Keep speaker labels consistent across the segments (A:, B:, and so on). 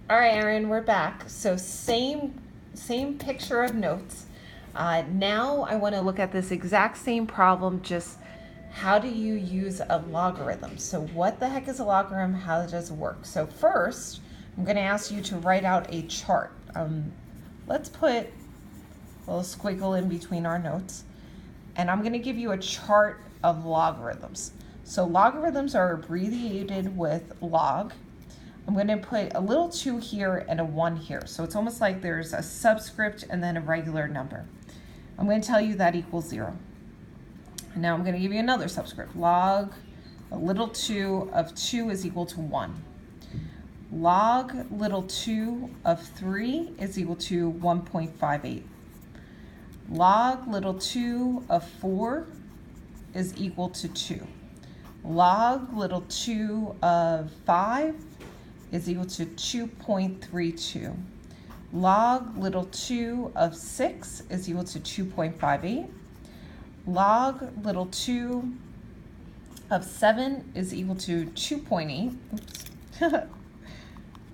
A: All right, Erin, we're back. So same picture of notes. Now I want to look at this exact same problem, just how do you use a logarithm? So what the heck is a logarithm? How does it work? So first, I'm going to ask you to write out a chart. Let's put a little squiggle in between our notes. And I'm going to give you a chart of logarithms. So logarithms are abbreviated with log. I'm going to put a little 2 here and a 1 here. So it's almost like there's a subscript and then a regular number. I'm going to tell you that equals 0. And now I'm going to give you another subscript. Log a little 2 of 2 is equal to 1. Log little 2 of 3 is equal to 1.58. Log little 2 of 4 is equal to 2. Log little 2 of 5 is equal to 2.32. Log little 2 of 6 is equal to 2.58. Log little 2 of 7 is equal to 2.8. Oops.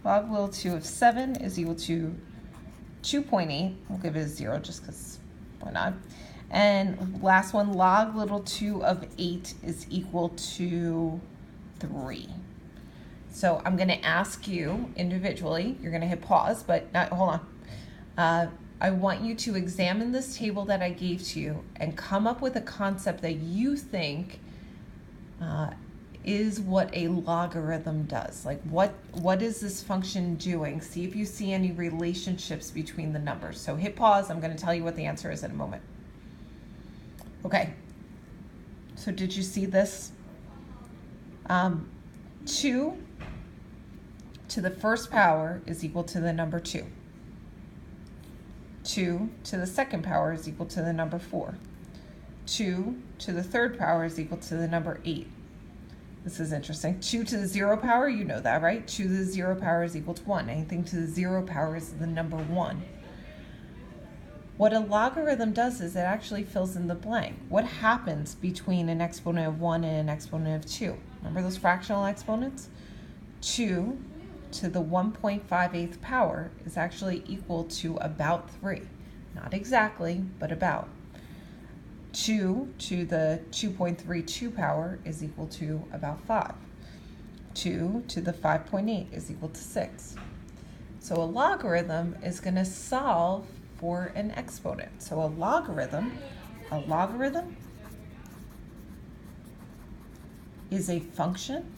A: Log little 2 of 7 is equal to 2.8. We'll give it a 0 just because why not? And last one, log little 2 of 8 is equal to 3. So I'm going to ask you individually, you're going to hit pause, but not, hold on. I want you to examine this table that I gave to you and come up with a concept that you think is what a logarithm does. Like what is this function doing? See if you see any relationships between the numbers. So hit pause. I'm going to tell you what the answer is in a moment. Okay. So did you see this? 2 to the first power is equal to the number 2. 2 to the second power is equal to the number 4. 2 to the third power is equal to the number 8. This is interesting. 2 to the 0 power, you know that, right? 2 to the 0 power is equal to 1. Anything to the 0 power is the number 1. What a logarithm does is it actually fills in the blank. What happens between an exponent of 1 and an exponent of 2? Remember those fractional exponents? 2 to the 1.58th power is actually equal to about 3. Not exactly, but about. 2 to the 2.32 power is equal to about 5. 2 to the 5.8 is equal to 6. So a logarithm is going to solve for an exponent. So a logarithm is a function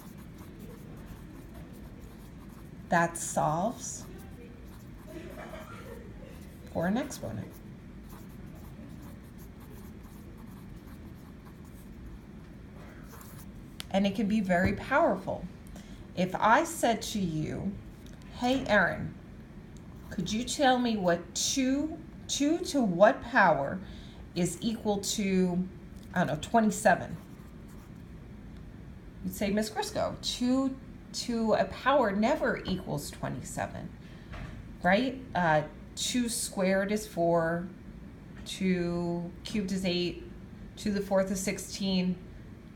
A: that solves for an exponent. And it can be very powerful. If I said to you, hey Erin, could you tell me what 2 to what power is equal to, I don't know, 27? You'd say, Miss Crisco, 2 to a power never equals 27, right? 2 squared is 4, 2 cubed is 8, 2 to the 4th is 16,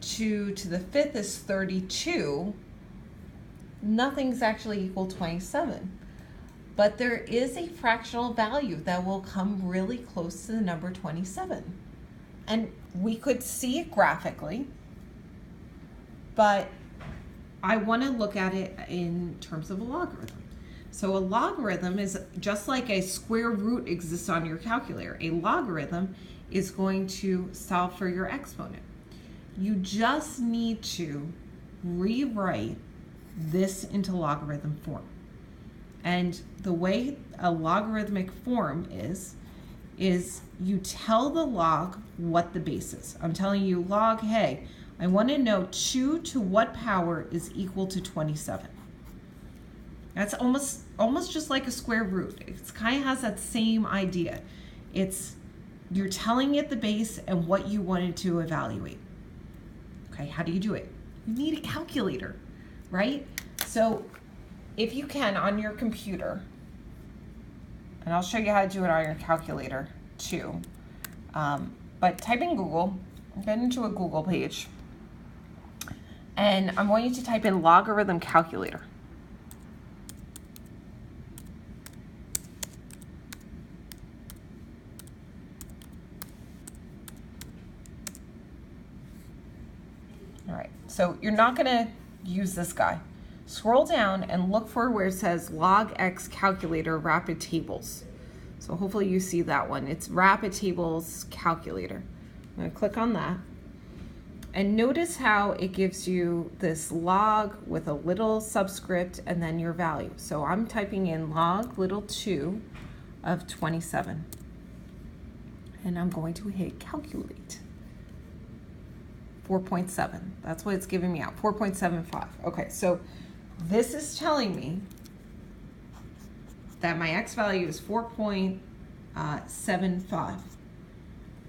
A: 2 to the 5th is 32. Nothing's actually equal to 27. But there is a fractional value that will come really close to the number 27. And we could see it graphically, but I want to look at it in terms of a logarithm. So a logarithm is just like a square root exists on your calculator. A logarithm is going to solve for your exponent. You just need to rewrite this into logarithm form. And the way a logarithmic form is you tell the log what the base is. I'm telling you, log, hey, I want to know 2 to what power is equal to 27. That's almost just like a square root. It kind of has that same idea. You're telling it the base and what you wanted to evaluate. Okay, how do you do it? You need a calculator, right? So if you can, on your computer, and I'll show you how to do it on your calculator too, but type in Google, get into a Google page, and I want you to type in logarithm calculator. So you're not gonna use this guy. Scroll down and look for where it says Log X Calculator Rapid Tables. So hopefully you see that one. It's Rapid Tables Calculator. I'm gonna click on that. And notice how it gives you this log with a little subscript and then your value. So I'm typing in log little 2 of 27. And I'm going to hit calculate. 4.7. That's what it's giving me out. 4.75. Okay, so this is telling me that my X value is 4.75.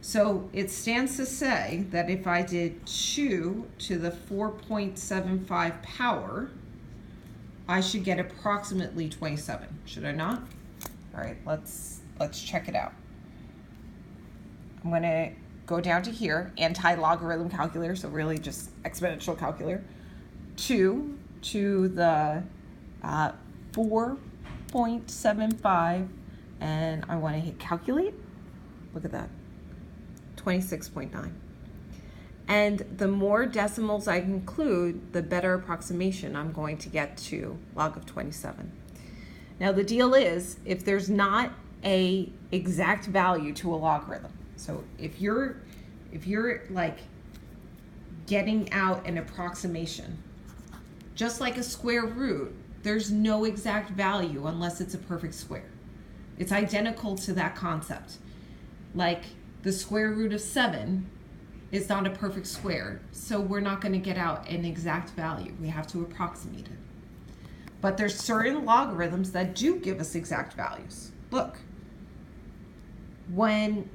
A: So it stands to say that if I did 2 to the 4.75 power, I should get approximately 27. Should I not? All right, let's check it out. I'm gonna go down to here, anti-logarithm calculator, so really just exponential calculator. 2 to the 4.75, and I want to hit calculate. Look at that, 26.9. And the more decimals I include, the better approximation I'm going to get to log of 27. Now the deal is, if there's not a exact value to a logarithm, so if you're like getting out an approximation, just like a square root, there's no exact value unless it's a perfect square. It's identical to that concept. Like the square root of 7 is not a perfect square, so we're not going to get out an exact value. We have to approximate it. But there's certain logarithms that do give us exact values. Look, when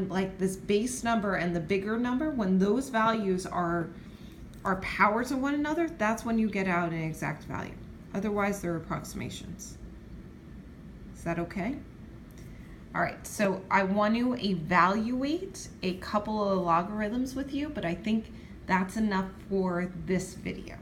A: like this base number and the bigger number, when those values are powers of one another, that's when you get out an exact value. Otherwise, they're approximations. Is that okay? All right, so I want to evaluate a couple of logarithms with you, but I think that's enough for this video.